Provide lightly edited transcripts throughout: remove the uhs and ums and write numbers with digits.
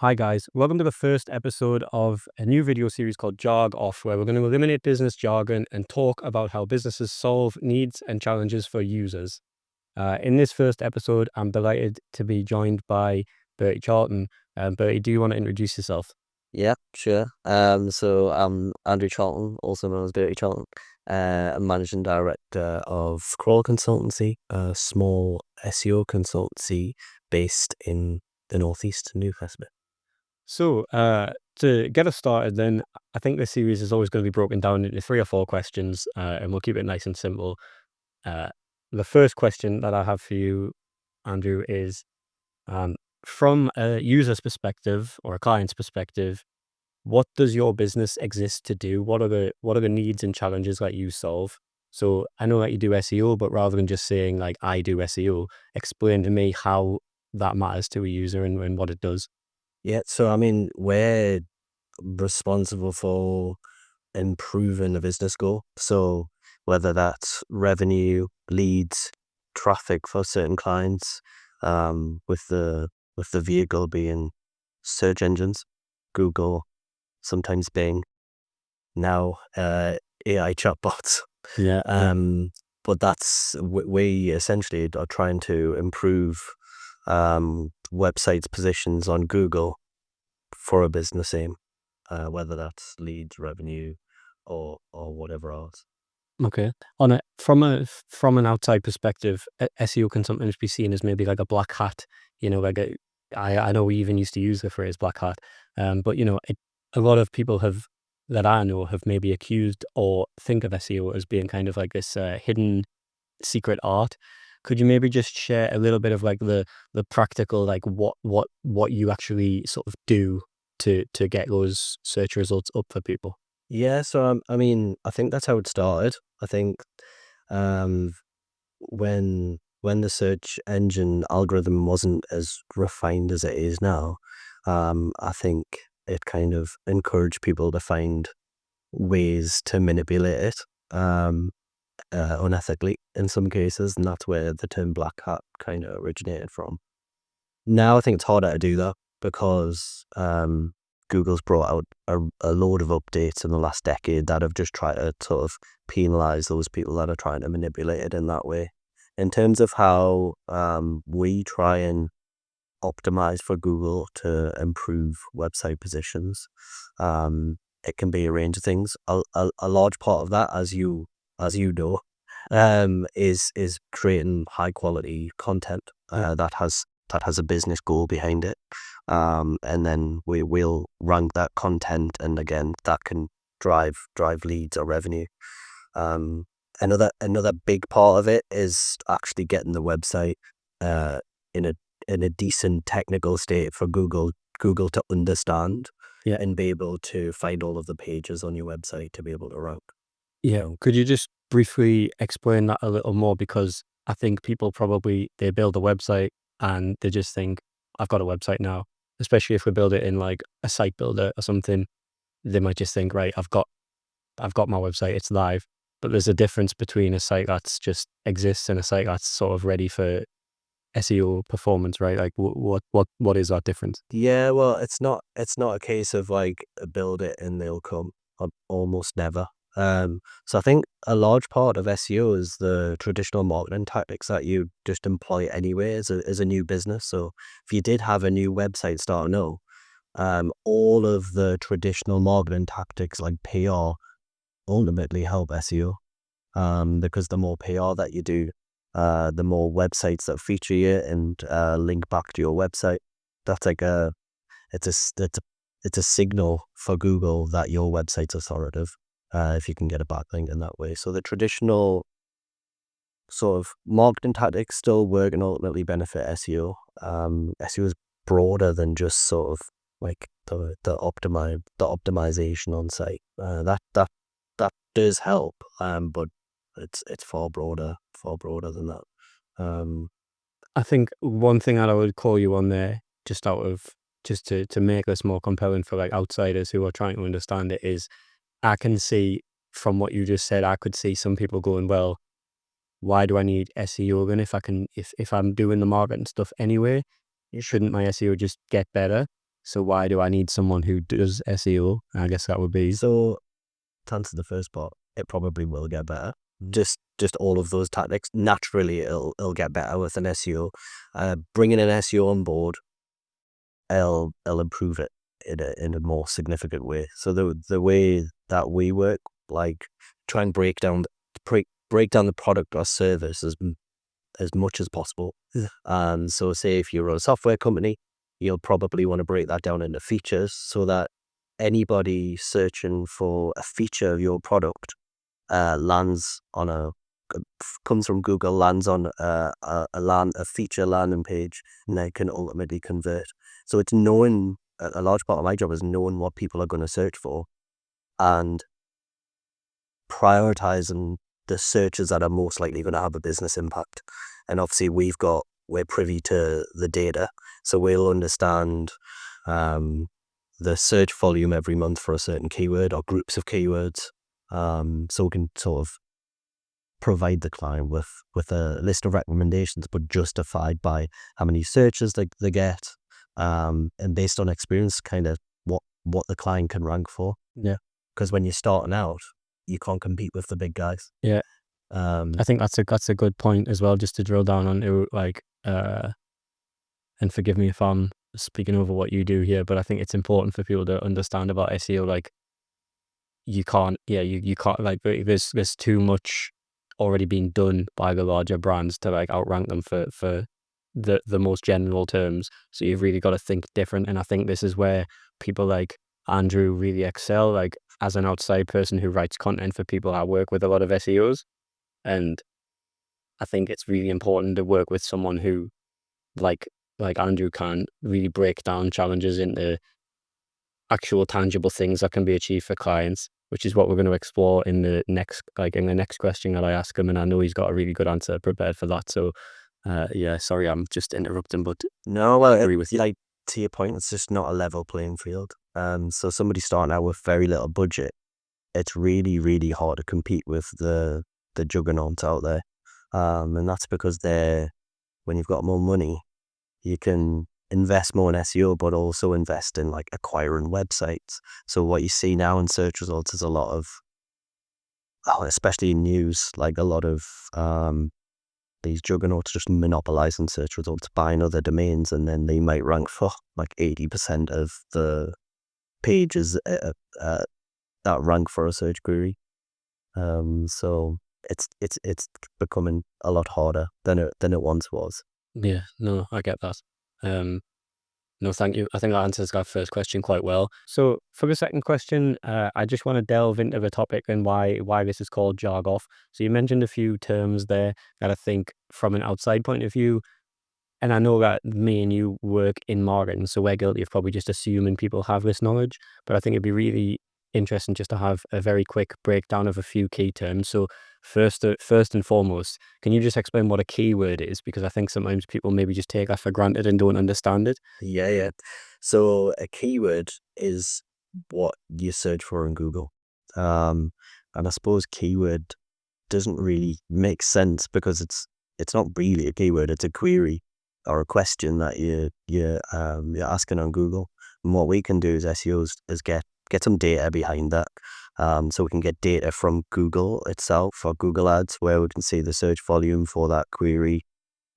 Hi guys, welcome to the first episode of a new video series called JargOff, where we're going to eliminate business jargon and talk about how businesses solve needs and challenges for users. In this first episode, I'm delighted to be joined by Bertie Charlton. Bertie, do you want to introduce yourself? Yeah, sure. So I'm Andrew Charlton, also known as Bertie Charlton. I'm managing director of Crawl Consultancy, a small SEO consultancy based in the northeast, Newcastle. So, to get us started, then I think this series is always going to be broken down into 3 or 4 questions, and we'll keep it nice and simple. Uh, the first question that I have for you, Andrew, is um, from a user's perspective or a client's perspective, what does your business exist to do? What are the needs and challenges that you solve? So I know that you do SEO, but rather than just saying like I do SEO, explain to me how that matters to a user and what it does. Yeah, so we're responsible for improving a business goal. So whether that's revenue, leads, traffic for certain clients, with the vehicle being search engines, Google, sometimes Bing, now AI chatbots. Yeah, yeah. Um, but we essentially are trying to improve websites' positions on Google for a business aim, whether that's leads, revenue, or whatever else. Okay. From an outside perspective, SEO can sometimes be seen as maybe like a black hat. Like I know we even used to use the phrase black hat. But a lot of people that I know have maybe accused or think of SEO as being kind of like this hidden secret art. Could you maybe just share a little bit of like the practical, like what you actually sort of do to get those search results up for people? Yeah, so I think that's how it started. I think um, when the search engine algorithm wasn't as refined as it is now, I think it kind of encouraged people to find ways to manipulate it unethically in some cases, and that's where the term black hat kind of originated from. Now I think it's harder to do that because Google's brought out a load of updates in the last decade that have just tried to sort of penalize those people that are trying to manipulate it in that way. In terms of how we try and optimize for Google to improve website positions, it can be a range of things. A large part of that, as you know, is creating high quality content Yeah. that has a business goal behind it. And then we will rank that content, and again, that can drive leads or revenue. Um, another big part of it is actually getting the website uh, in a decent technical state for Google to understand Yeah. and be able to find all of the pages on your website to be able to rank. Yeah. Could you just briefly explain that a little more? Because I think people probably they build a website and they just think, I've got a website now. Especially if we build it in like a site builder or something, they might just think, right, I've got my website, it's live. But there's a difference between a site that's just exists and a site that's sort of ready for SEO performance, right? Like what is that difference? Yeah, well, it's not a case of like build it and they'll come. Almost never. So I think a large part of SEO is the traditional marketing tactics that you just employ anyway as a new business. So if you did have a new website starting out, all of the traditional marketing tactics like PR ultimately help SEO. Because the more PR that you do, the more websites that feature you and link back to your website. That's like it's a signal for Google that your website's authoritative. If you can get a backlink in that way. So the traditional sort of marketing tactics still work and ultimately benefit SEO. SEO is broader than just sort of like the optimization on site. That does help. But it's far broader than that. Um, I think one thing that I would call you on there, just to make this more compelling for like outsiders who are trying to understand it, is I can see from what you just said, I could see some people going, well, why do I need SEO then if I'm doing the marketing stuff anyway? Shouldn't my SEO just get better? So why do I need someone who does SEO? I guess that would be. So to answer the first part, it probably will get better. Just all of those tactics, naturally it'll get better with an SEO. Bringing an SEO on board, it'll improve it in a more significant way. So the way that we work, like try and break down the product or service as much as possible. So say if you're a software company, you'll probably want to break that down into features so that anybody searching for a feature of your product comes from Google, lands on a feature landing page, and they can ultimately convert. So it's knowing, a large part of my job is knowing what people are going to search for and prioritizing the searches that are most likely going to have a business impact. And obviously we're privy to the data, so we'll understand the search volume every month for a certain keyword or groups of keywords. So we can sort of provide the client with a list of recommendations, but justified by how many searches they get, and based on experience, kind of what the client can rank for. Yeah. Because when you're starting out, you can't compete with the big guys. Yeah. I think that's a good point as well, just to drill down on it, like, and forgive me if I'm speaking over what you do here, but I think it's important for people to understand about SEO. Like, you can't like, there's too much already being done by the larger brands to like outrank them for the most general terms. So you've really got to think different. And I think this is where people like Andrew really excel, like as an outside person who writes content for people. I work with a lot of SEOs, and I think it's really important to work with someone who like Andrew can really break down challenges into actual tangible things that can be achieved for clients, which is what we're going to explore in the next question that I ask him. And I know he's got a really good answer prepared for that. So yeah, sorry, I'm just interrupting, but No, well, I agree with you. like, to your point, it's just not a level playing field. So somebody starting out with very little budget, it's really, really hard to compete with the juggernauts out there. And that's because when you've got more money, you can invest more in SEO, but also invest in like acquiring websites. So what you see now in search results is a lot of, especially in news, like a lot of these juggernauts just monopolizing search results, buying other domains, and then they might rank for like 80% of the pages that rank for a search query. So it's becoming a lot harder than it once was. Yeah, no, I get that. No, thank you. I think that answers our first question quite well. So for the second question, I just want to delve into the topic and why this is called JargOff. So you mentioned a few terms there that I think from an outside point of view, and I know that me and you work in marketing, so we're guilty of probably just assuming people have this knowledge, but I think it'd be really interesting just to have a very quick breakdown of a few key terms. So first and foremost, can you just explain what a keyword is? Because I think sometimes people maybe just take that for granted and don't understand it. Yeah. So a keyword is what you search for in Google. And I suppose keyword doesn't really make sense because it's not really a keyword, it's a query or a question that you're asking on Google. And what we can do as SEOs is get some data behind that. So we can get data from Google itself or Google Ads, where we can see the search volume for that query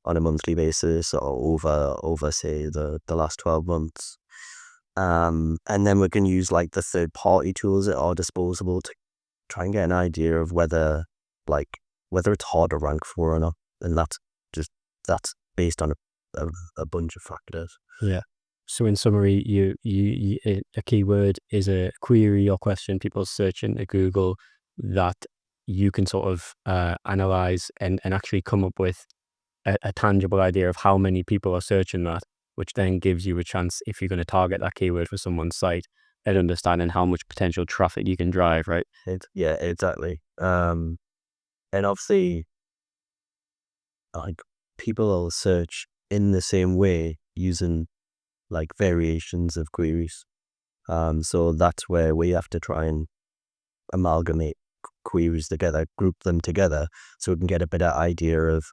on a monthly basis or over say the last 12 months. And then we can use like the third party tools at our disposal to try and get an idea of whether it's hard to rank for or not. And that's based on a bunch of factors. Yeah. So in summary, a keyword is a query or question people search into Google that you can sort of analyze and actually come up with a tangible idea of how many people are searching that, which then gives you a chance, if you're going to target that keyword for someone's site, at understanding how much potential traffic you can drive, right? Yeah, exactly. And obviously, like, people will search in the same way using like variations of queries. So that's where we have to try and amalgamate queries together, group them together, so we can get a better idea of,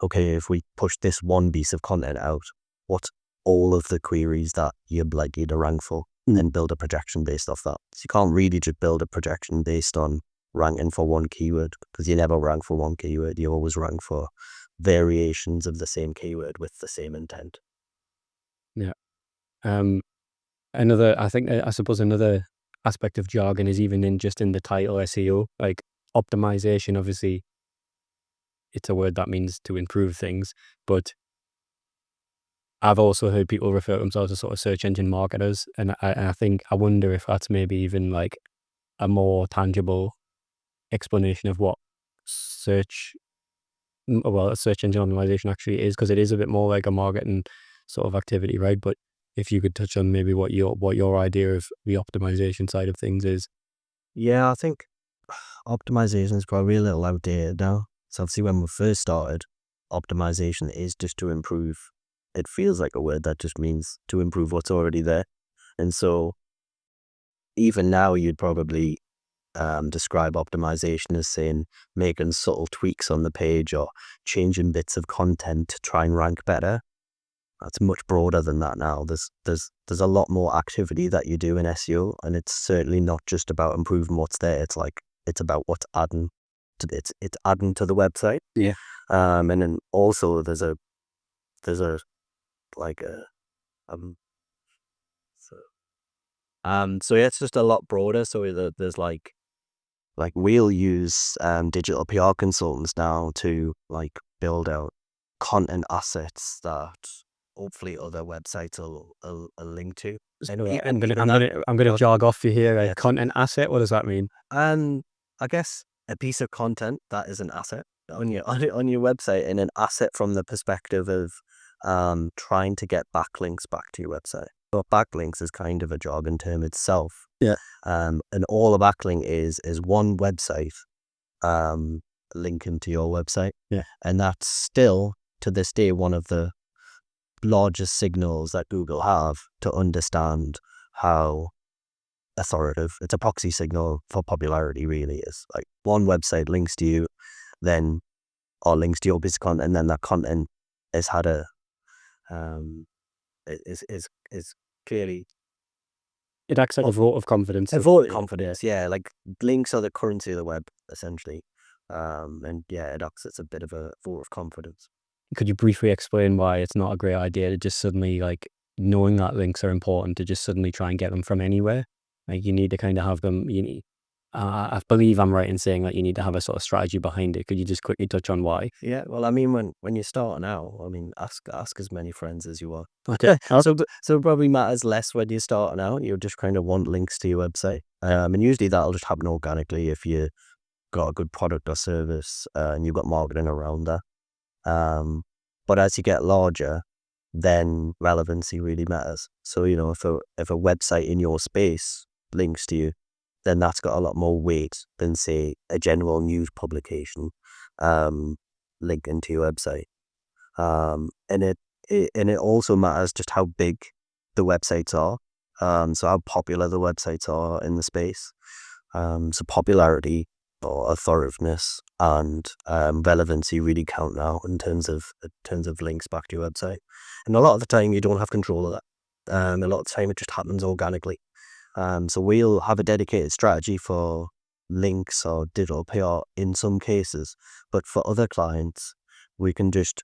okay, if we push this one piece of content out, what all of the queries that you're likely to rank for and build a projection based off that. So you can't really just build a projection based on ranking for one keyword, because you never rank for one keyword. You always rank for variations of the same keyword with the same intent. Yeah. I suppose another aspect of jargon is even in the title SEO, like optimization. Obviously, it's a word that means to improve things, but I've also heard people refer to themselves as sort of search engine marketers, and I wonder if that's maybe even like a more tangible explanation of what search search engine optimization actually is, because it is a bit more like a marketing sort of activity, right? But if you could touch on maybe what your idea of the optimization side of things is. Yeah, I think optimization is probably a little outdated now. So obviously when we first started, optimization is just to improve. It feels like a word that just means to improve what's already there. And so even now you'd probably describe optimization as saying making subtle tweaks on the page or changing bits of content to try and rank better. That's much broader than that now. There's a lot more activity that you do in SEO, and it's certainly not just about improving what's there. It's about what's adding to it's adding to the website. Yeah. And then also there's a like a so so yeah, it's just a lot broader. So there's like we'll use digital PR consultants now to like build out content assets that hopefully other websites will link to. I know Even I'm that, gonna jog off you here. yeah. Content asset. What does that mean? I guess a piece of content that is an asset on your website, and an asset from the perspective of trying to get backlinks back to your website. But backlinks is kind of a jargon term itself. Yeah. And all a backlink is one website linking to your website. Yeah. And that's still to this day one of the largest signals that Google have to understand how authoritative. It's a proxy signal for popularity, really. Is like one website links to you, then or links to your piece of content, and then that content has had a is clearly It acts like a vote of confidence. a vote of confidence. Yeah, like links are the currency of the web, essentially. And yeah, it acts as a bit of a vote of confidence. Could you briefly explain why it's not a great idea to just suddenly, like, knowing that links are important, to just suddenly try and get them from anywhere? Like, you need to kind of have them. I believe I'm right in saying that you need to have a sort of strategy behind it. Could you just quickly touch on why? Yeah, well, I mean, when you're starting out, I mean, ask as many friends as you want. Okay. So it probably matters less when you're starting out. You just kind of want links to your website, and usually that'll just happen organically if you got a good product or service and you've got marketing around that. But as you get larger, then relevancy really matters. So if a website in your space links to you, then that's got a lot more weight than, say, a general news publication linking to your website. And it also matters just how big the websites are. So how popular the websites are in the space. So popularity or authoritativeness and relevancy really count now in terms of links back to your website. And a lot of the time you don't have control of that. A lot of the time it just happens organically. So we'll have a dedicated strategy for links or digital PR in some cases, but for other clients, we can just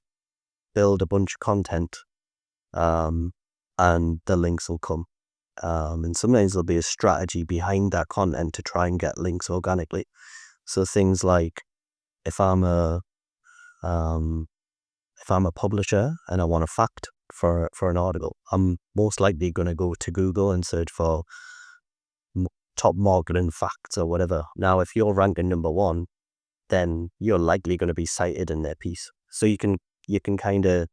build a bunch of content, and the links will come. And sometimes there'll be a strategy behind that content to try and get links organically. So things like if I'm a publisher and I want a fact for an article, I'm most likely going to go to Google and search for top marketing facts or whatever. Now, if you're ranking number one, then you're likely going to be cited in their piece. So you can kind of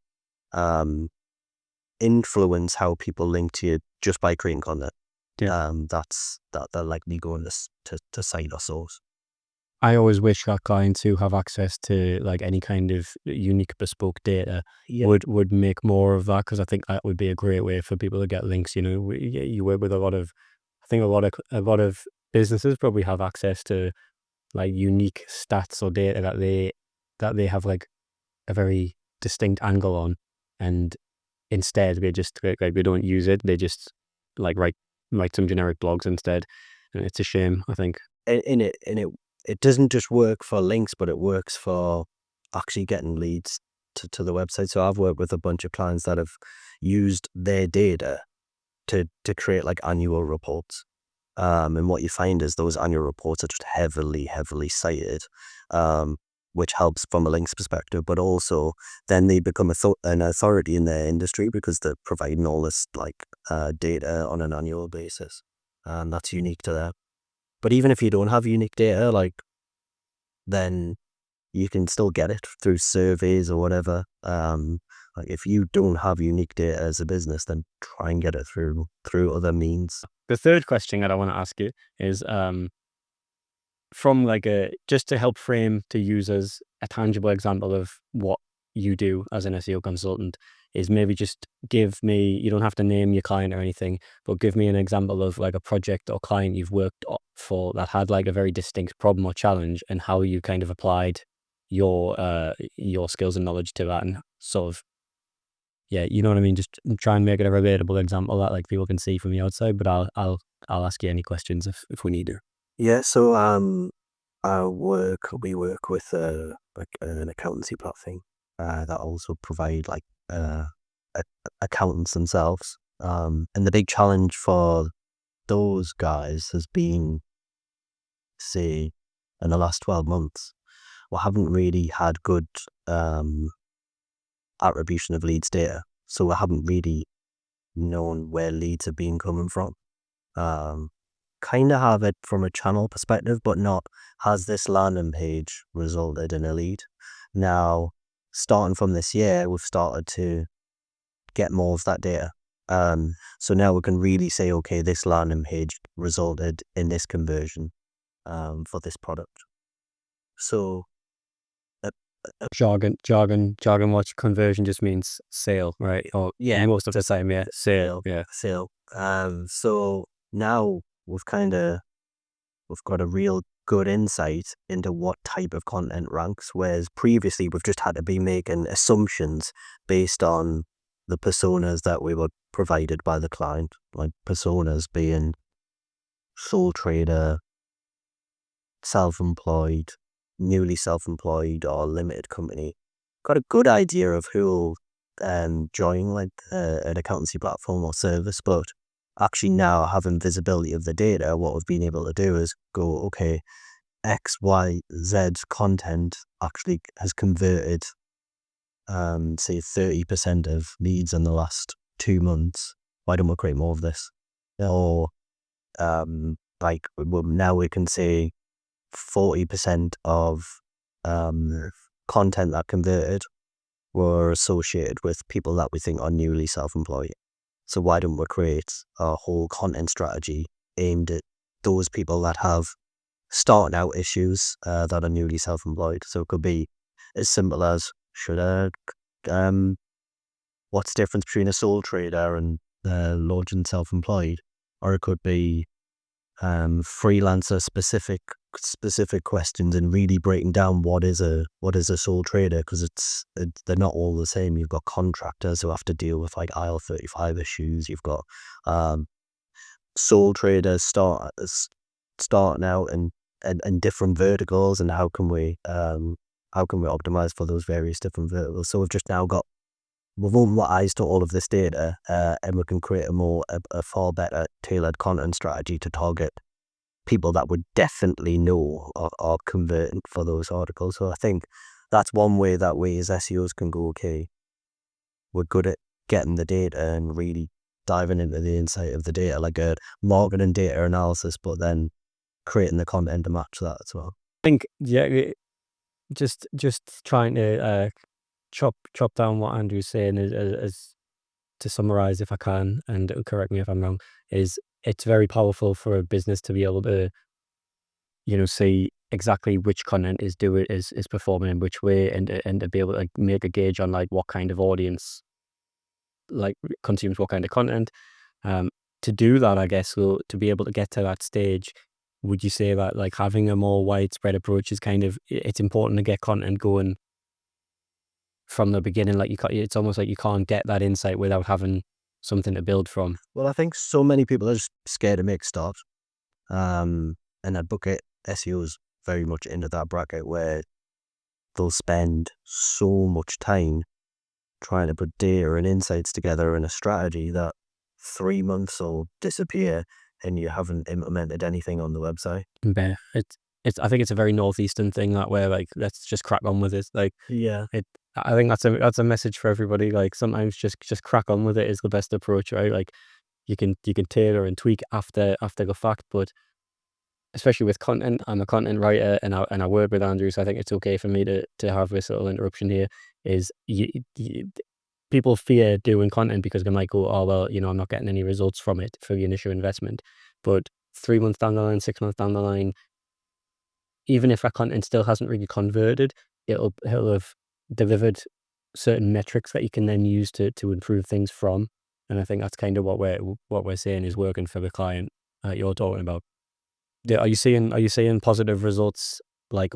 influence how people link to you just by creating content. Yeah. That they're likely going to cite or source. I always wish that clients who have access to like any kind of unique bespoke data would make more of that, because I think that would be a great way for people to get links. You work with I think a lot of businesses probably have access to like unique stats or data that they have like a very distinct angle on, and instead they just like they don't use it. They just like write some generic blogs instead, and it's a shame, I think. And it doesn't just work for links, but it works for actually getting leads to the website. So I've worked with a bunch of clients that have used their data to create like annual reports. And what you find is those annual reports are just heavily cited, which helps from a links perspective, but also then they become an authority in their industry because they're providing all this like data on an annual basis, and that's unique to them. But even if you don't have unique data, like, then you can still get it through surveys or whatever. Like if you don't have unique data as a business, then try and get it through other means. The third question that I want to ask you is from like just to help frame to users a tangible example of what you do as an SEO consultant, is maybe just give me, you don't have to name your client or anything, but give me an example of like a project or client you've worked for that had like a very distinct problem or challenge, and how you kind of applied your skills and knowledge to that, and sort of, yeah, you know what I mean? Just try and make it a relatable example that like people can see from the outside, but I'll ask you any questions if we need to. Yeah, so we work with like an accountancy platform that also provide like accountants themselves. And the big challenge for those guys has been, say, in the last 12 months, we haven't really had good attribution of leads data. So we haven't really known where leads have been coming from. Kind of have it from a channel perspective, but not, has this landing page resulted in a lead? Now, starting from this year, we've started to get more of that data. So now we can really say, okay, this landing page resulted in this conversion for this product. So Jargon watch conversion just means sale, right? Or yeah, most of the time, yeah, sale, yeah. sale. So now we've got a real good insight into what type of content ranks, whereas previously we've just had to be making assumptions based on the personas that we were provided by the client, like personas being sole trader, self-employed, newly self-employed, or limited company. Got a good idea of who will join like an accountancy platform or service, but actually now having visibility of the data, what we've been able to do is go, okay, X, Y, Z content actually has converted, say 30% of leads in the last 2 months. Why don't we create more of this? Or now we can say 40% of content that converted were associated with people that we think are newly self-employed. So why don't we create a whole content strategy aimed at those people that have starting out issues that are newly self-employed? So it could be as simple as, what's the difference between a sole trader and launching self-employed? Or it could be freelancer specific questions, and really breaking down what is a sole trader, because they're not all the same. You've got contractors who have to deal with like IL-35 issues. You've got sole traders starting out and different verticals, and how can we optimize for those various different verticals? So we've opened our eyes to all of this data, and we can create a far better tailored content strategy to target people that would definitely know are converting for those articles. So I think that's one way that we as SEOs can go, okay, we're good at getting the data and really diving into the insight of the data, like a marketing data analysis, but then creating the content to match that as well. I think, yeah, just trying to chop down what Andrew's saying as to summarize, if I can, and correct me if I'm wrong, is it's very powerful for a business to be able to, see exactly which content is performing in which way, and to be able to like make a gauge on like what kind of audience like consumes what kind of content. To do that, I guess, so to be able to get to that stage, would you say that like having a more widespread approach is kind of, it's important to get content going from the beginning. Like it's almost like you can't get that insight without having something to build from. Well, I think so many people are just scared to make start. And that bucket SEO is very much into that bracket where they'll spend so much time trying to put data and insights together in a strategy that 3 months will disappear and you haven't implemented anything on the website. Yeah, I think it's a very northeastern thing that where like let's just crack on with it. Like Yeah. I think that's a message for everybody. Like sometimes just crack on with it is the best approach, right? Like you can tailor and tweak after the fact, but especially with content, I'm a content writer and I work with Andrew, so I think it's okay for me to have this little interruption here. Is people fear doing content because they might go, oh well, I'm not getting any results from it for the initial investment, but 3 months down the line, 6 months down the line, even if that content still hasn't really converted, it'll have delivered certain metrics that you can then use to improve things from. And I think that's kind of what we're saying is working for the client you're talking about. Yeah, are you seeing positive results like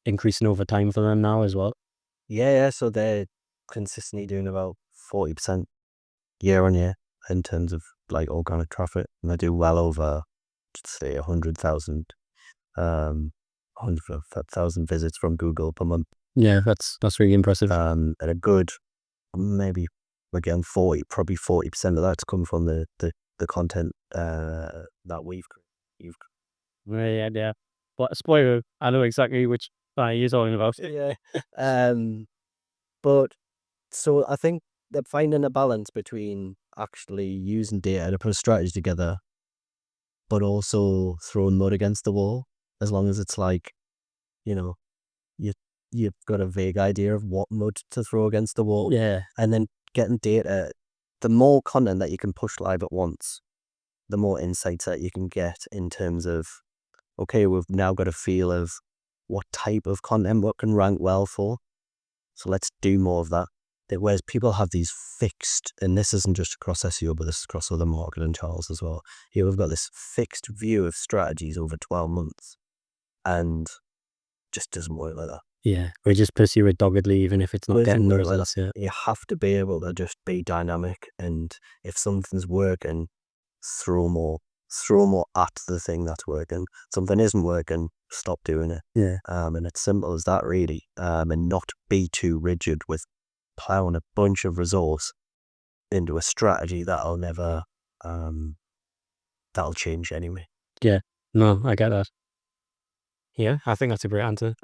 increasing over time for them now as well? Yeah. So they're consistently doing about 40% year on year in terms of like organic traffic. And they do well over, say, 100,000 visits from Google per month. Yeah, that's really impressive. And a good, maybe again, probably 40% of that's come from the content that you've. Yeah. But spoiler, I know exactly which you're talking about. Yeah. But so I think they're finding a balance between actually using data to put a strategy together, but also throwing mud against the wall, as long as it's like, you know, you you've got a vague idea of what mud to throw against the wall, Yeah, and then getting data. The more content that you can push live at once, the more insights that you can get in terms of, okay, we've now got a feel of what type of content what can rank well for. So let's do more of that. Whereas people have these fixed, and this isn't just across SEO, but this is across other marketing channels as well. We've got this fixed view of strategies over 12 months and just doesn't work like that. yeah. We just pursue it doggedly, even if it's not Doesn't getting the work like that. results. Yeah, You have to be able to just be dynamic, and if something's working, throw more at the thing that's working. Something isn't working, stop doing it. yeah. And it's simple as that, really. And not be too rigid with plowing a bunch of resource into a strategy that'll never that'll change anyway. Yeah. No, I get that. Yeah, I think that's a great answer.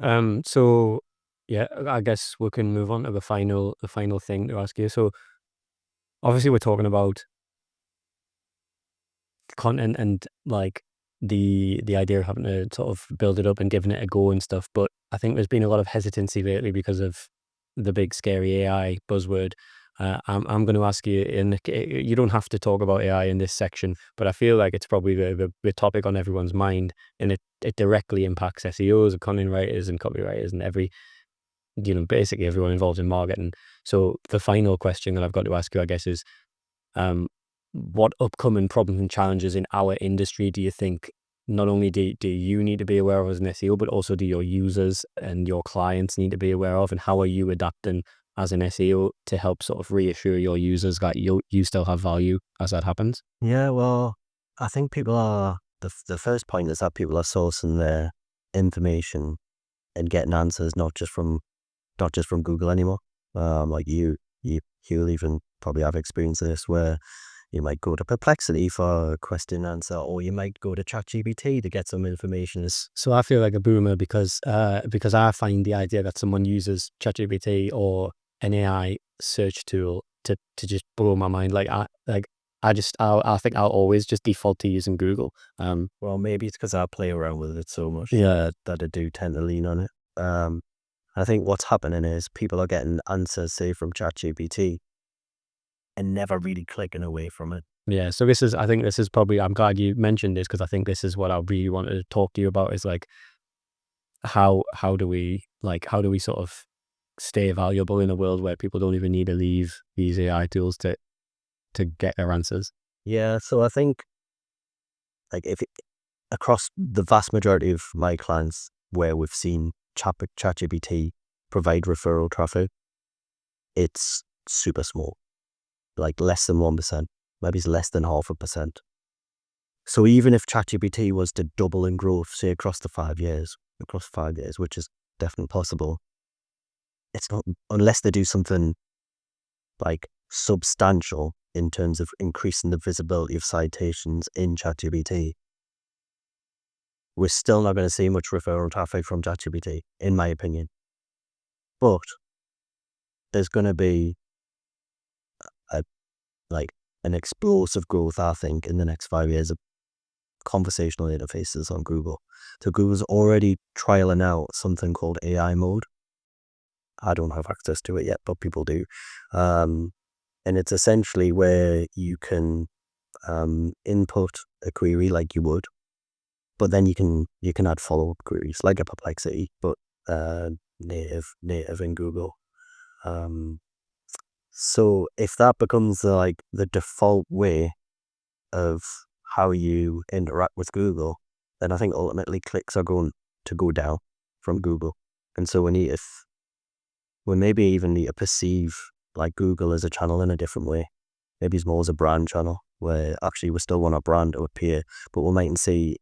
So yeah, I guess we can move on to the final thing to ask you. So obviously we're talking about content and like the idea of having to sort of build it up and giving it a go and stuff. But I think there's been a lot of hesitancy lately because of the big scary AI buzzword. I'm going to ask you, and you don't have to talk about AI in this section, but I feel like it's probably the topic on everyone's mind, and it directly impacts SEOs and content writers and copywriters and basically everyone involved in marketing. So the final question that I've got to ask you, I guess, is what upcoming problems and challenges in our industry do you think not only do you need to be aware of as an SEO, but also do your users and your clients need to be aware of, and how are you adapting as an SEO to help sort of reassure your users that you still have value as that happens? Yeah, well, I think people are the first point is that people are sourcing their information and getting answers not just from Google anymore. Like you'll even probably have experience of this where you might go to Perplexity for a question answer, or you might go to ChatGPT to get some information. So I feel like a boomer because I find the idea that someone uses ChatGPT or an AI search tool to just blow my mind. I think I'll always just default to using Google. Well, maybe it's because I play around with it so much Yeah, that I do tend to lean on it. I think what's happening is people are getting answers, say, from ChatGPT and never really clicking away from it. yeah. So I think this is probably, I'm glad you mentioned this because I think this is what I really wanted to talk to you about is like, how do we sort of stay valuable in a world where people don't even need to leave these AI tools to get their answers? Yeah, so I think like across the vast majority of my clients where we've seen ChatGPT provide referral traffic, it's super small, like less than 1%, maybe it's less than 0.5%. So even if ChatGPT was to double in growth, say across 5 years, which is definitely possible, it's not, unless they do something like substantial in terms of increasing the visibility of citations in ChatGPT, we're still not going to see much referral traffic from ChatGPT, in my opinion. But there's going to be an explosive growth, I think, in the next 5 years of conversational interfaces on Google. So Google's already trialing out something called AI mode. I don't have access to it yet, but people do. And it's essentially where you can input a query like you would, but then you can add follow-up queries like a Perplexity, but native in Google. So if that becomes the default way of how you interact with Google, then I think ultimately clicks are going to go down from Google. And so we maybe even need to perceive like Google as a channel in a different way. Maybe it's more as a brand channel where actually we still want our brand to appear, but we mightn't see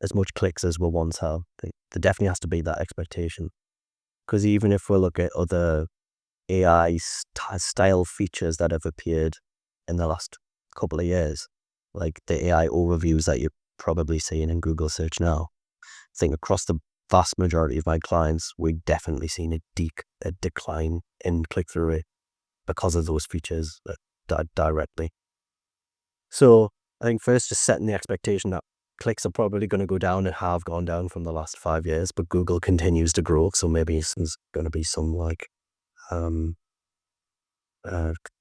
as much clicks as we once have. There definitely has to be that expectation. Because even if we look at other AI style features that have appeared in the last couple of years, like the AI overviews that you're probably seeing in Google search now, I think across the vast majority of my clients, we've definitely seen a decline in click-through rate because of those features directly. So I think first just setting the expectation that clicks are probably going to go down and have gone down from the last 5 years, but Google continues to grow. So maybe there's going to be some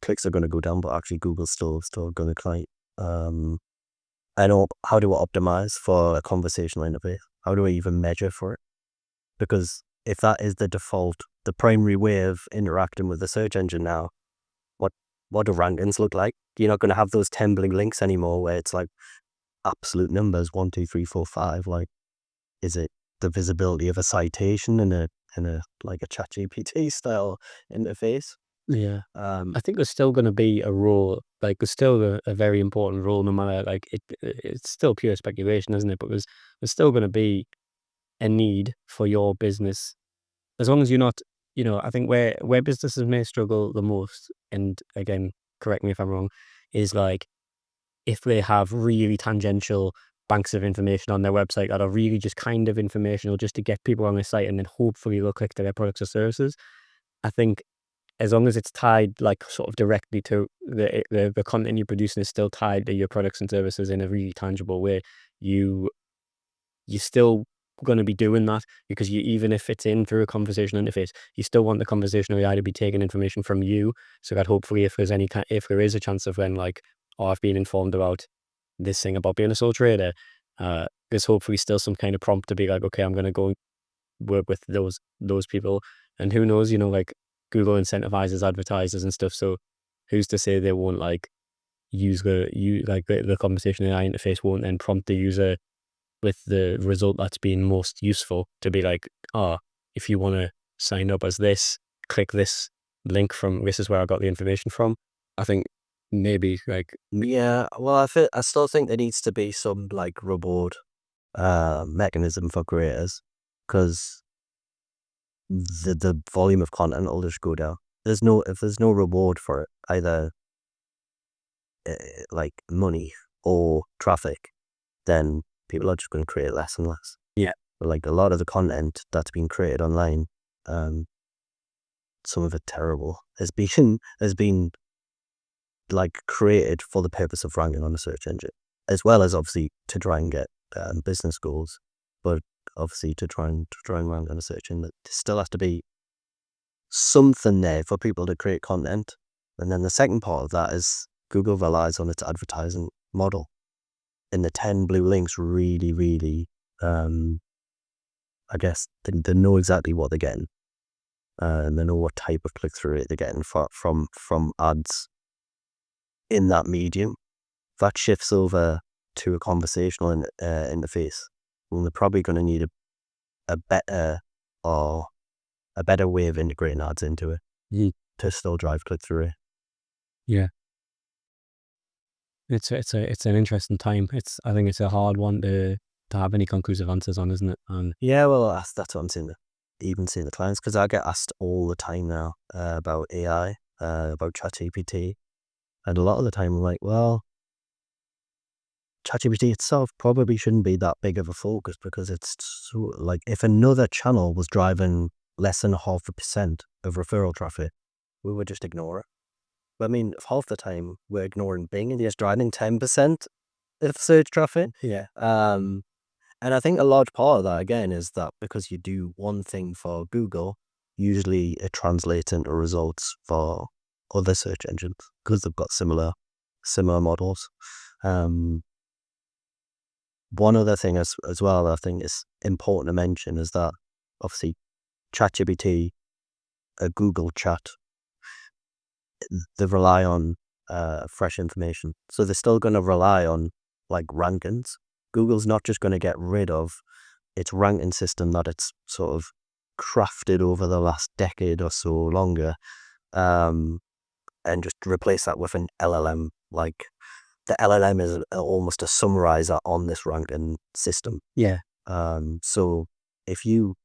clicks are going to go down, but actually Google's still going to climb. I know how do I optimize for a conversational interface? How do I even measure for it? Because if that is the default, the primary way of interacting with the search engine now, what do rankings look like? You're not going to have those 10 blue links anymore where it's like absolute numbers 1, 2, 3, 4, 5. Like, is it the visibility of a citation in a like a ChatGPT style interface? Yeah. Um, I think there's still going to be a role, like there's still a very important role, no matter like it's still pure speculation, isn't it? But there's still going to be a need for your business, as long as you're not, I think where businesses may struggle the most, and again, correct me if I'm wrong, is like if they have really tangential banks of information on their website that are really just kind of informational just to get people on their site and then hopefully they'll click to their products or services. I think as long as it's tied like sort of directly to the content you're producing is still tied to your products and services in a really tangible way, you're still going to be doing that, because even if it's in through a conversation interface, you still want the conversational AI to be taking information from you, so that hopefully if there is a chance of when like, oh, I've been informed about this thing about being a sole trader, there's hopefully still some kind of prompt to be like, okay, I'm going to go work with those people. And who knows, like Google incentivizes advertisers and stuff, so who's to say they won't like the conversation AI interface won't then prompt the user with the result that's being most useful to be like, oh, if you want to sign up as this, click this link from, this is where I got the information from. I think maybe like, yeah, well, I still think there needs to be some like reward mechanism for creators, because the volume of content will just go down. If there's no reward for it, either like money or traffic, then people are just going to create less and less. yeah, But like a lot of the content that's been created online, some of it terrible, has been like created for the purpose of ranking on a search engine, as well as obviously to try and get business goals, but obviously to try and rank on a search engine, there still has to be something there for people to create content. And then the second part of that is Google relies on its advertising model, and the 10 blue links really, I guess they know exactly what they're getting, and they know what type of click-through rate they're getting from ads in that medium. If that shifts over to a conversational interface, well, they're probably going to need a better way of integrating ads into it. to still drive click-through rate. Yeah. It's an interesting time. I think it's a hard one to have any conclusive answers on, isn't it? And Yeah, well, that's what I'm seeing. Even seeing the clients, because I get asked all the time now about AI, about ChatGPT, and a lot of the time I'm like, well, ChatGPT itself probably shouldn't be that big of a focus, because it's so, like, if another channel was driving less than 0.5% of referral traffic, we would just ignore it. But I mean, half the time we're ignoring Bing and it's driving 10% of search traffic. yeah, And I think a large part of that, again, is that because you do one thing for Google, usually it translates into results for other search engines, because they've got similar models. One other thing as well I think is important to mention is that obviously ChatGPT, Google Chat, they rely on fresh information. So they're still going to rely on like rankings. Google's not just going to get rid of its ranking system that it's sort of crafted over the last decade or so longer, and just replace that with an LLM. Like, the LLM is almost a summarizer on this ranking system. yeah. So if you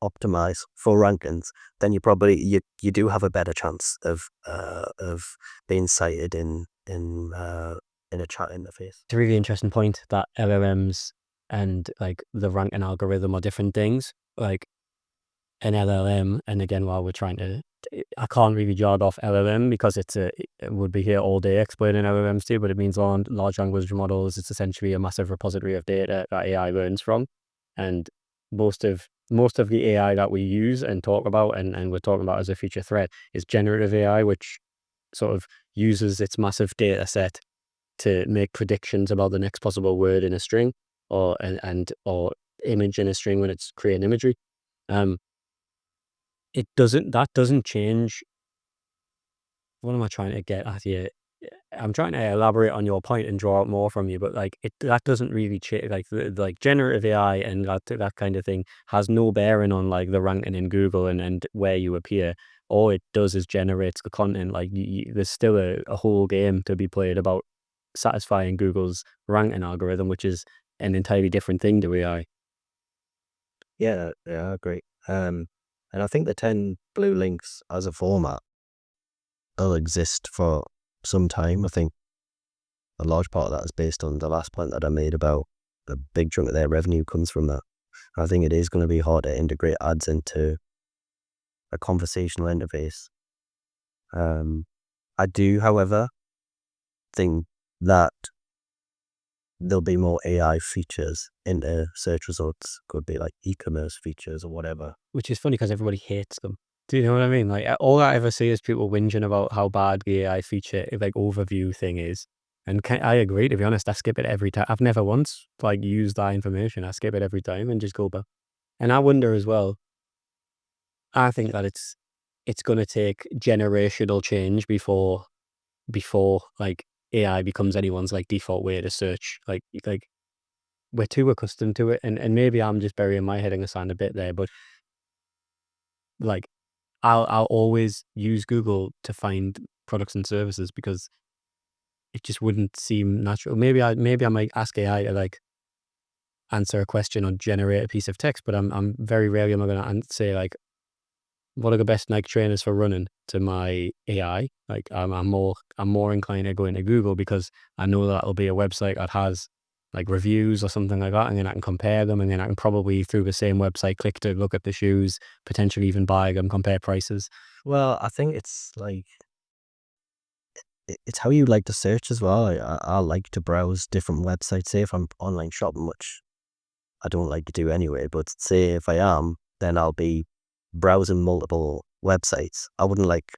optimize for rankings, then you probably you do have a better chance of being cited in a chat interface. It's a really interesting point that LLMs and like the ranking algorithm are different things. Like an LLM, and again, while we're trying to, I can't really jog off LLM because it would be here all day explaining LLMs to you, but it means large language models. It's essentially a massive repository of data that AI learns from, and most of the AI that we use and talk about, and we're talking about as a future threat, is generative AI, which sort of uses its massive data set to make predictions about the next possible word in a string, or or image in a string when it's creating imagery. Um, that doesn't change. What am I trying to get at here? I'm trying to elaborate on your point and draw out more from you, but like that doesn't really change. Like like generative AI and that kind of thing has no bearing on like the ranking in Google and where you appear. All it does is generates the content. Like there's still a whole game to be played about satisfying Google's ranking algorithm, which is an entirely different thing to AI. Yeah, yeah, great. And I think the 10 blue links as a format will exist for some time. I think a large part of that is based on the last point that I made about a big chunk of their revenue comes from that. I think it is going to be hard to integrate ads into a conversational interface. I do, however, think that there'll be more AI features into search results. Could be like e-commerce features or whatever. Which is funny because everybody hates them. Do you know what I mean? Like all I ever see is people whinging about how bad the AI feature, like overview thing is. And I agree, to be honest. I skip it every time. I've never once like used that information. I skip it every time and just go back. And I wonder as well. I think that it's going to take generational change before like AI becomes anyone's like default way to search. Like we're too accustomed to it, and maybe I'm just burying my head in the sand a bit there, but like I'll always use Google to find products and services because it just wouldn't seem natural. Maybe I might ask AI to like answer a question or generate a piece of text, but I'm very rarely am I going to say like, what are the best Nike trainers for running to my AI? Like I'm more inclined to go into Google because I know that'll be a website that has like reviews or something like that, and then I can compare them, and then I can probably through the same website click to look at the shoes, potentially even buy them, compare prices. Well, I think it's like it's how you like to search as well. I like to browse different websites. Say if I'm online shopping, which I don't like to do anyway, but say if I am, then I'll be browsing multiple websites. I wouldn't like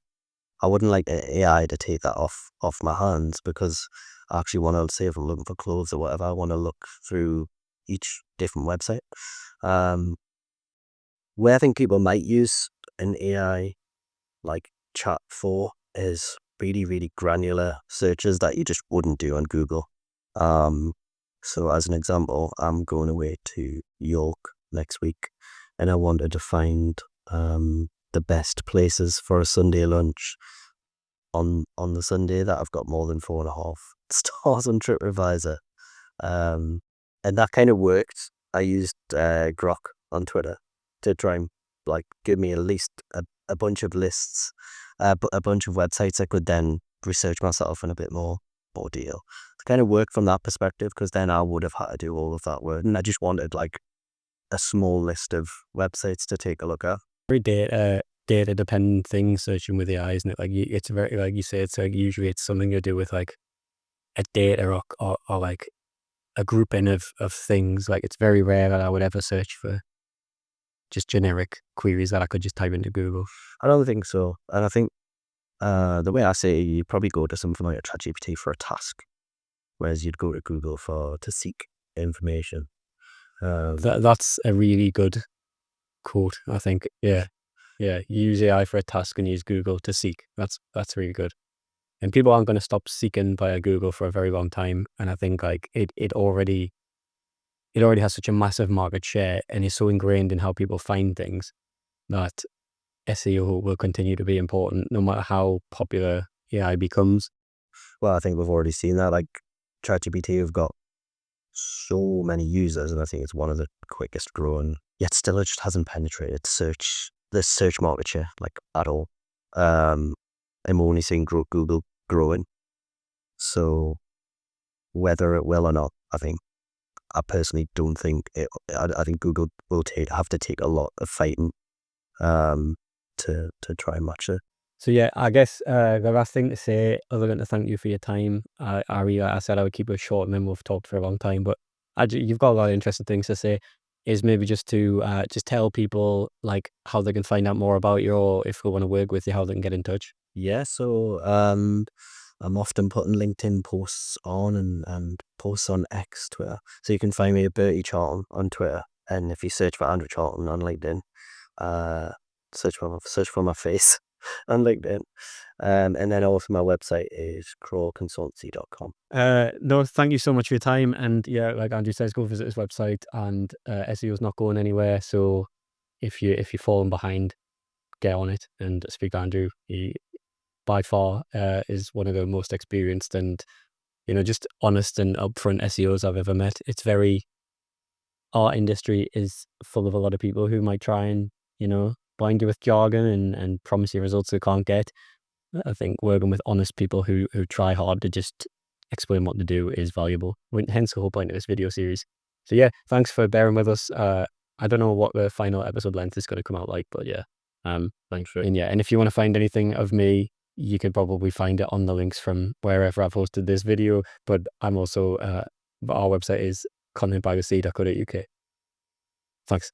the AI to take that off my hands, because I actually want to, say if I'm looking for clothes or whatever, I want to look through each different website. Where I think people might use an AI like chat for is really, really granular searches that you just wouldn't do on Google. So as an example, I'm going away to York next week, and I wanted to find the best places for a Sunday lunch on the Sunday that I've got more than 4.5 stars on TripAdvisor. And that kind of worked. I used Grok on Twitter to try and like give me at least a bunch of lists, a bunch of websites I could then research myself in a bit more deal. It kind of worked from that perspective, because then I would have had to do all of that work, and I just wanted like a small list of websites to take a look at. Very data dependent thing, searching with AI, isn't it? Like it's very, like you say, it's like usually it's something to do with like a data or like a grouping of things. Like it's very rare that I would ever search for just generic queries that I could just type into Google. I don't think so. And I think the way I say it, you probably go to something like ChatGPT for a task, whereas you'd go to Google to seek information. That's a really good quote, I think. Yeah. Use AI for a task and use Google to seek. That's really good. And people aren't going to stop seeking via Google for a very long time. And I think like it already has such a massive market share and is so ingrained in how people find things that SEO will continue to be important no matter how popular AI becomes. Well, I think we've already seen that. Like ChatGPT have got so many users, and I think it's one of the quickest growing. Yet still, it just hasn't penetrated the search market share like at all. I'm only seeing Google growing. So whether it will or not, I personally don't think it. I think Google will have to take a lot of fighting to try and match it. So yeah, I guess the last thing to say, other than to thank you for your time, I said I would keep it short, and then we've talked for a long time, but you've got a lot of interesting things to say. Is maybe just to just tell people like how they can find out more about you, or if they want to work with you, how they can get in touch. Yeah, so I'm often putting LinkedIn posts on and posts on X, Twitter. So you can find me at Bertie Charlton on Twitter, and if you search for Andrew Charlton on LinkedIn, search for my face on LinkedIn. And then also my website is crawlconsultancy.com. No, thank you so much for your time. And yeah, like Andrew says, go visit his website. And SEO is not going anywhere. So if you're falling behind, get on it and speak to Andrew. He by far is one of the most experienced and just honest and upfront SEOs I've ever met. Our industry is full of a lot of people who might try and blind you with jargon and promise you results they can't get. I think working with honest people who try hard to just explain what to do is valuable. Hence the whole point of this video series. So yeah, thanks for bearing with us. I don't know what the final episode length is going to come out like, but yeah. Thanks for it. And if you want to find anything of me, you can probably find it on the links from wherever I've hosted this video. But I'm also, our website is contentbythesea.co.uk. Thanks.